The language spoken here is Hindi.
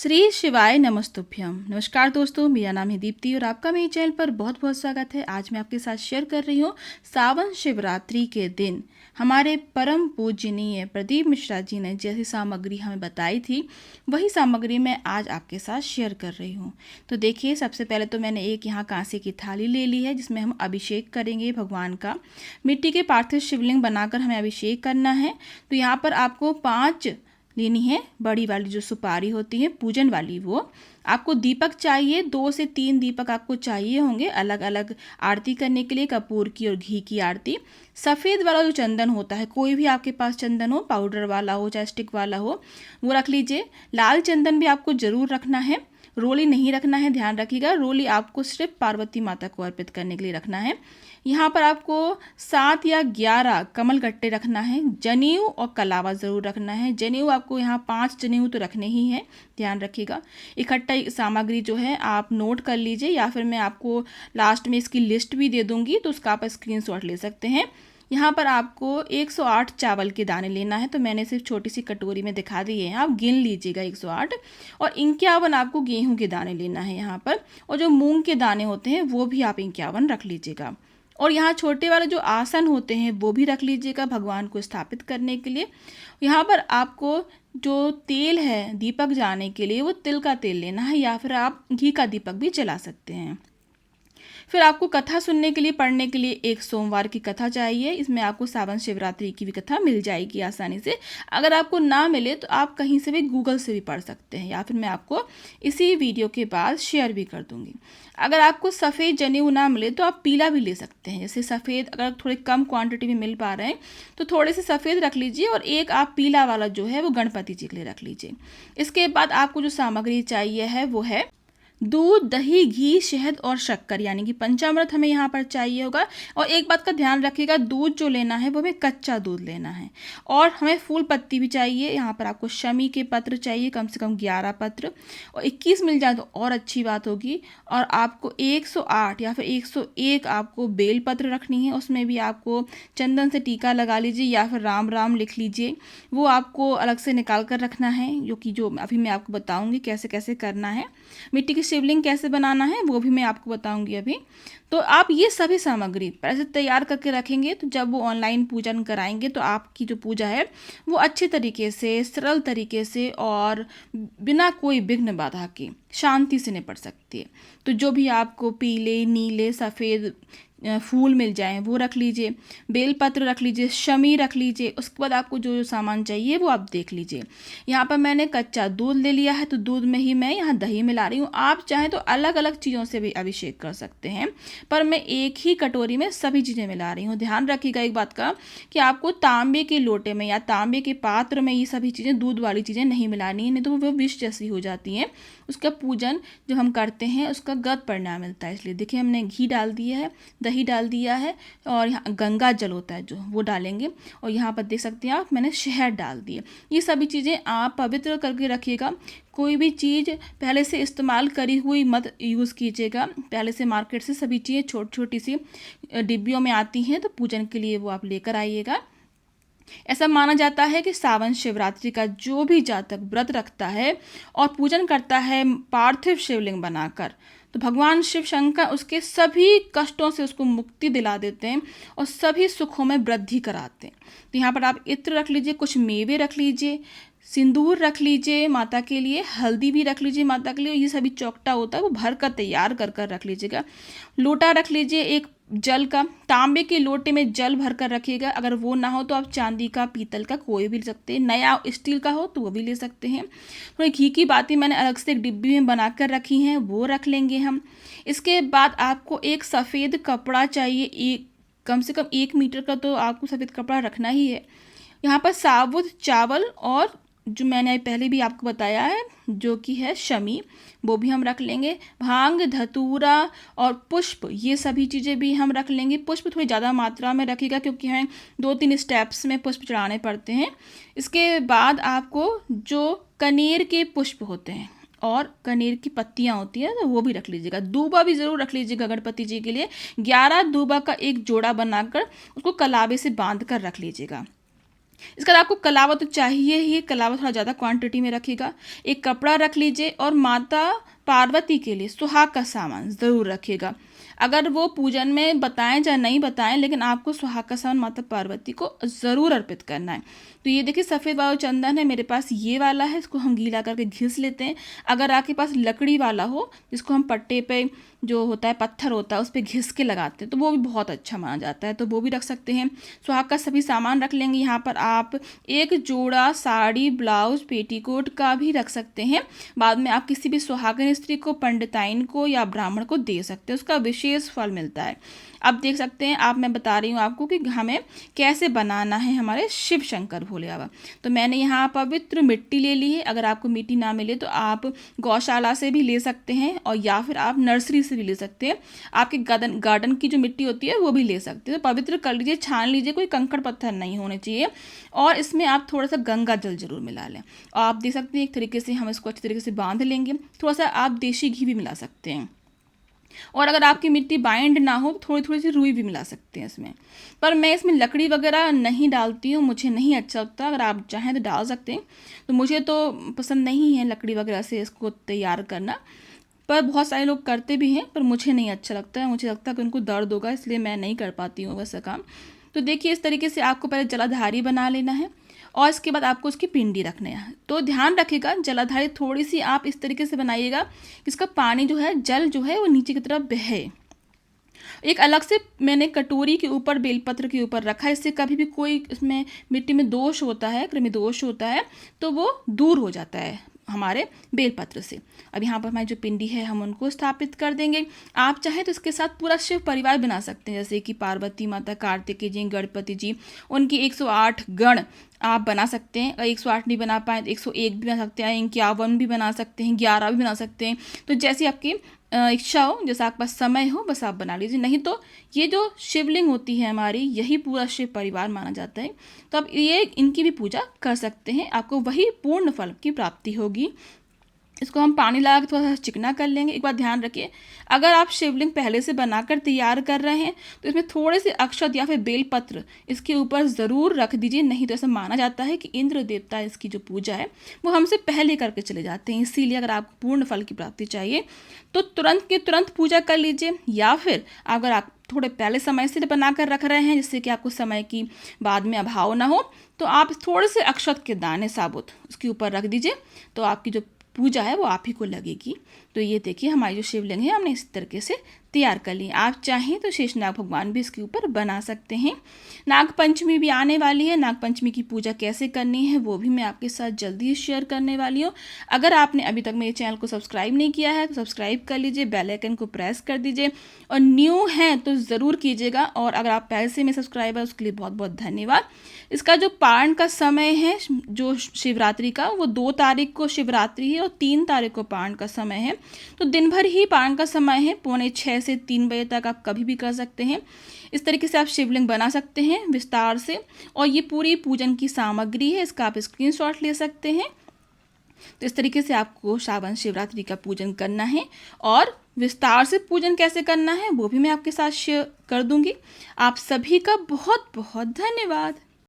श्री शिवाय नमस्तुभ्यम। नमस्कार दोस्तों, मेरा नाम है दीप्ति और आपका मेरे चैनल पर बहुत बहुत स्वागत है। आज मैं आपके साथ शेयर कर रही हूँ सावन शिवरात्रि के दिन हमारे परम पूजनीय प्रदीप मिश्रा जी ने जैसी सामग्री हमें बताई थी, वही सामग्री मैं आज आपके साथ शेयर कर रही हूँ। तो देखिए, सबसे पहले तो मैंने एक यहाँ कांसे की थाली ले ली है जिसमें हम अभिषेक करेंगे भगवान का। मिट्टी के पार्थिव शिवलिंग बनाकर हमें अभिषेक करना है। तो यहाँ पर आपको 5 लेनी है बड़ी वाली जो सुपारी होती है पूजन वाली, वो आपको दीपक चाहिए। 2 से 3 दीपक आपको चाहिए होंगे अलग अलग आरती करने के लिए, कपूर की और घी की आरती। सफ़ेद वाला जो चंदन होता है, कोई भी आपके पास चंदन हो, पाउडर वाला हो चाहे स्टिक वाला हो, वो रख लीजिए। लाल चंदन भी आपको ज़रूर रखना है, रोली नहीं रखना है, ध्यान रखिएगा। रोली आपको सिर्फ पार्वती माता को अर्पित करने के लिए रखना है। यहाँ पर आपको 7 या 11 कमल गट्टे रखना है। जनेऊ और कलावा ज़रूर रखना है। जनेऊ आपको यहाँ 5 जनेऊ तो रखने ही हैं, ध्यान रखिएगा। इकट्ठा सामग्री जो है आप नोट कर लीजिए, या फिर मैं आपको लास्ट में इसकी लिस्ट भी दे दूँगी, तो उसका आप स्क्रीनशॉट ले सकते हैं। यहाँ पर आपको 108 चावल के दाने लेना है, तो मैंने सिर्फ छोटी सी कटोरी में दिखा दिए हैं, आप गिन लीजिएगा 108। और 51 आपको गेहूं के दाने लेना है यहाँ पर, और जो मूंग के दाने होते हैं वो भी आप 51 रख लीजिएगा। और यहाँ छोटे वाले जो आसन होते हैं वो भी रख लीजिएगा भगवान को स्थापित करने के लिए। यहाँ पर आपको जो तेल है दीपक जलाने के लिए, वो तिल का तेल लेना है, या फिर आप घी का दीपक भी जला सकते हैं। फिर आपको कथा सुनने के लिए, पढ़ने के लिए एक सोमवार की कथा चाहिए। इसमें आपको सावन शिवरात्रि की भी कथा मिल जाएगी आसानी से। अगर आपको ना मिले तो आप कहीं से भी गूगल से भी पढ़ सकते हैं, या फिर मैं आपको इसी वीडियो के बाद शेयर भी कर दूंगी। अगर आपको सफ़ेद जनेऊ ना मिले तो आप पीला भी ले सकते हैं। जैसे सफ़ेद अगर थोड़े कम क्वांटिटी में मिल पा रहे हैं तो थोड़े से सफ़ेद रख लीजिए, और एक आप पीला वाला जो है वो गणपति जी के लिए रख लीजिए। इसके बाद आपको जो सामग्री चाहिए है वो है दूध, दही, घी, शहद और शक्कर, यानी कि पंचामृत हमें यहाँ पर चाहिए होगा। और एक बात का ध्यान रखिएगा, दूध जो लेना है वो हमें कच्चा दूध लेना है। और हमें फूल पत्ती भी चाहिए। यहाँ पर आपको शमी के पत्र चाहिए, कम से कम 11 पत्र, और 21 मिल जाए तो और अच्छी बात होगी। और आपको 108 या फिर 101 आपको बेल पत्र रखनी है। उसमें भी आपको चंदन से टीका लगा लीजिए, या फिर राम राम लिख लीजिए, वो आपको अलग से निकाल कर रखना है, जो अभी मैं आपको बताऊँगी कैसे कैसे करना है। मिट्टी की शिवलिंग कैसे बनाना है वो भी मैं आपको बताऊंगी अभी। तो आप ये सभी सामग्री पहले से तैयार करके रखेंगे, तो जब वो ऑनलाइन पूजन कराएंगे तो आपकी जो पूजा है वो अच्छे तरीके से, सरल तरीके से और बिना कोई विघ्न बाधा के शांति से निपट सकती है। तो जो भी आपको पीले, नीले, सफ़ेद फूल मिल जाएं वो रख लीजिए, बेलपत्र रख लीजिए, शमी रख लीजिए। उसके बाद आपको जो जो सामान चाहिए वो आप देख लीजिए। यहाँ पर मैंने कच्चा दूध ले लिया है, तो दूध में ही मैं यहाँ दही मिला रही हूँ। आप चाहें तो अलग अलग चीज़ों से भी अभिषेक कर सकते हैं, पर मैं एक ही कटोरी में सभी चीज़ें मिला रही हूँ। ध्यान रखिएगा एक बात का, कि आपको तांबे के लोटे में या तांबे के पात्र में ये सभी चीज़ें, दूध वाली चीज़ें नहीं मिलानी है, नहीं तो वो विष जैसी हो जाती हैं। उसका पूजन जब हम करते हैं उसका गलत परिणाम मिलता है। इसलिए देखिए, हमने घी डाल दिया है, दही डाल दिया है, और यहाँ गंगा जल होता है जो वो डालेंगे, और यहाँ पर देख सकते हैं आप मैंने शहद डाल दिए। ये सभी चीज़ें आप पवित्र करके रखिएगा। कोई भी चीज़ पहले से इस्तेमाल करी हुई मत यूज़ कीजिएगा। पहले से मार्केट से सभी चीज़ें छोटी छोटी सी डिब्बियों में आती हैं, तो पूजन के लिए वो आप लेकर आइएगा। ऐसा माना जाता है कि सावन शिवरात्रि का जो भी जातक व्रत रखता है और पूजन करता है पार्थिव शिवलिंग बनाकर, तो भगवान शिव शंकर उसके सभी कष्टों से उसको मुक्ति दिला देते हैं और सभी सुखों में वृद्धि कराते हैं। तो यहाँ पर आप इत्र रख लीजिए, कुछ मेवे रख लीजिए, सिंदूर रख लीजिए माता के लिए, हल्दी भी रख लीजिए माता के लिए। ये सभी चौकटा होता है वो भर कर तैयार कर कर रख लीजिएगा। लोटा रख लीजिए एक जल का, तांबे के लोटे में जल भर कर रखिएगा। अगर वो ना हो तो आप चांदी का, पीतल का कोई भी ले सकते हैं। नया स्टील का हो तो वो भी ले सकते हैं। थोड़ी घी की बातें मैंने अलग से एक डिब्बी में बना कर रखी हैं, वो रख लेंगे हम। इसके बाद आपको एक सफ़ेद कपड़ा चाहिए, एक कम से कम 1 मीटर का तो आपको सफ़ेद कपड़ा रखना ही है। यहाँ पर साबुत चावल, और जो मैंने पहले भी आपको बताया है जो कि है शमी, वो भी हम रख लेंगे। भांग, धतूरा और पुष्प, ये सभी चीज़ें भी हम रख लेंगे। पुष्प थोड़ी ज़्यादा मात्रा में रखिएगा, क्योंकि हमें 2-3 स्टेप्स में पुष्प चढ़ाने पड़ते हैं। इसके बाद आपको जो कनेर के पुष्प होते हैं और कनेर की पत्तियां होती हैं तो वो भी रख लीजिएगा। दूबा भी ज़रूर रख लीजिएगा गणपति जी के लिए। 11 दूबा का एक जोड़ा बनाकर उसको कलावे से बांध कर रख लीजिएगा। इसके बाद आपको कलावा तो चाहिए ही, कलावा थोड़ा ज़्यादा क्वांटिटी में रखिएगा। एक कपड़ा रख लीजिए और माता पार्वती के लिए सुहाग का सामान ज़रूर रखिएगा। अगर वो पूजन में बताएं या नहीं बताएं, लेकिन आपको सुहाग का सामान माता पार्वती को ज़रूर अर्पित करना है। तो ये देखिए सफ़ेद वाला चंदन है, मेरे पास ये वाला है, इसको हम गीला करके घिस लेते हैं। अगर आपके पास लकड़ी वाला हो, जिसको हम पट्टे पे जो होता है पत्थर होता है उस पर घिस के लगाते हैं, तो वो भी बहुत अच्छा माना जाता है, तो वो भी रख सकते हैं। सुहाग का सभी सामान रख लेंगे। यहाँ पर आप एक जोड़ा साड़ी, ब्लाउज, पेटीकोट का भी रख सकते हैं। बाद में आप किसी भी सुहागिन स्त्री को, पंडिताइन को या ब्राह्मण को दे सकते हैं, उसका विशेष फल मिलता है। अब देख सकते हैं आप, मैं बता रही हूँ आपको कि हमें कैसे बनाना है हमारे शिव शंकर भोले बाबा। तो मैंने यहाँ पवित्र मिट्टी ले ली है। अगर आपको मिट्टी ना मिले तो आप गौशाला से भी ले सकते हैं, और या फिर आप नर्सरी से भी ले सकते हैं। आपके गार्डन की जो मिट्टी होती है वो भी ले सकते हैं। तो पवित्र कर लीजिए, छान लीजिए, कोई कंकड़ पत्थर नहीं होने चाहिए। और इसमें आप थोड़ा सा गंगा जल जरूर मिला लें। और आप देख सकते हैं एक तरीके से हम इसको अच्छी तरीके से बांध लेंगे। थोड़ा सा आप देसी घी भी मिला सकते हैं, और अगर आपकी मिट्टी बाइंड ना हो तो थोड़ी थोड़ी सी रुई भी मिला सकते हैं इसमें। पर मैं इसमें लकड़ी वगैरह नहीं डालती हूँ, मुझे नहीं अच्छा लगता। अगर आप चाहें तो डाल सकते हैं, तो मुझे तो पसंद नहीं है लकड़ी वगैरह से इसको तैयार करना। पर बहुत सारे लोग करते भी हैं, पर मुझे नहीं अच्छा लगता है। मुझे लगता है कि उनको दर्द होगा, इसलिए मैं नहीं कर पाती हूँ वैसा काम। तो देखिए इस तरीके से आपको पहले जलाधारी बना लेना है, और इसके बाद आपको उसकी पिंडी रखना है। तो ध्यान रखिएगा जलाधारी थोड़ी सी आप इस तरीके से बनाइएगा कि इसका पानी जो है, जल जो है वो नीचे की तरफ बहे। एक अलग से मैंने कटोरी के ऊपर बेलपत्र के ऊपर रखा है, इससे कभी भी कोई इसमें मिट्टी में दोष होता है, कृमि दोष होता है, तो वो दूर हो जाता है हमारे बेलपत्र से। अब यहाँ पर हमारी जो पिंडी है हम उनको स्थापित कर देंगे। आप चाहें तो इसके साथ पूरा शिव परिवार बना सकते हैं, जैसे कि पार्वती माता, कार्तिकेय जी, गणपति जी, उनकी 108 गण आप बना सकते हैं। अगर 108 नहीं बना पाए तो 101 भी बना सकते हैं, 51 भी बना सकते हैं, 11 भी बना सकते हैं। तो जैसी आपकी इच्छा हो, जैसा आपके पास समय हो, बस आप बना लीजिए। नहीं तो ये जो शिवलिंग होती है हमारी, यही पूरा शिव परिवार माना जाता है। तो आप ये इनकी भी पूजा कर सकते हैं, आपको वही पूर्ण फल की प्राप्ति होगी। इसको हम पानी लगा के थोड़ा सा चिकना कर लेंगे। एक बात ध्यान रखिए, अगर आप शिवलिंग पहले से बनाकर तैयार कर रहे हैं तो इसमें थोड़े से अक्षत या फिर बेलपत्र इसके ऊपर ज़रूर रख दीजिए। नहीं तो ऐसा माना जाता है कि इंद्र देवता इसकी जो पूजा है वो हमसे पहले करके चले जाते हैं। इसीलिए अगर आपको पूर्ण फल की प्राप्ति चाहिए तो तुरंत के तुरंत पूजा कर लीजिए, या फिर अगर आप थोड़े पहले समय से बना कर रख रहे हैं जिससे कि आपको समय की बाद में अभाव ना हो, तो आप थोड़े से अक्षत के दाने साबुत उसके ऊपर रख दीजिए, तो आपकी जो पूजा है वो आप ही को लगेगी। तो ये देखिए हमारी जो शिवलिंग है हमने इस तरीके से तैयार कर ली। आप चाहें तो शेषनाग भगवान भी इसके ऊपर बना सकते हैं। नाग पंचमी भी आने वाली है, नाग पंचमी की पूजा कैसे करनी है वो भी मैं आपके साथ जल्दी ही शेयर करने वाली हूँ। अगर आपने अभी तक मेरे चैनल को सब्सक्राइब नहीं किया है तो सब्सक्राइब कर लीजिए, बेल आइकन को प्रेस कर दीजिए, और न्यू हैं तो ज़रूर कीजिएगा। और अगर आप पहले से मेरे सब्सक्राइबर है उसके लिए बहुत बहुत धन्यवाद। इसका जो पारण का समय है जो शिवरात्रि का, वो 2 तारीख को शिवरात्रि है और 3 तारीख को पारण का समय है। तो दिन भर ही पारण का समय है, 2:45 से 3 बजे तक आप कभी भी कर सकते हैं। इस तरीके से आप शिवलिंग बना सकते हैं विस्तार से। और ये पूरी पूजन की सामग्री है, इसका आप स्क्रीनशॉट ले सकते हैं। तो इस तरीके से आपको श्रावण शिवरात्रि का पूजन करना है, और विस्तार से पूजन कैसे करना है वो भी मैं आपके साथ शेयर कर दूंगी। आप सभी का बहुत बहुत धन्यवाद।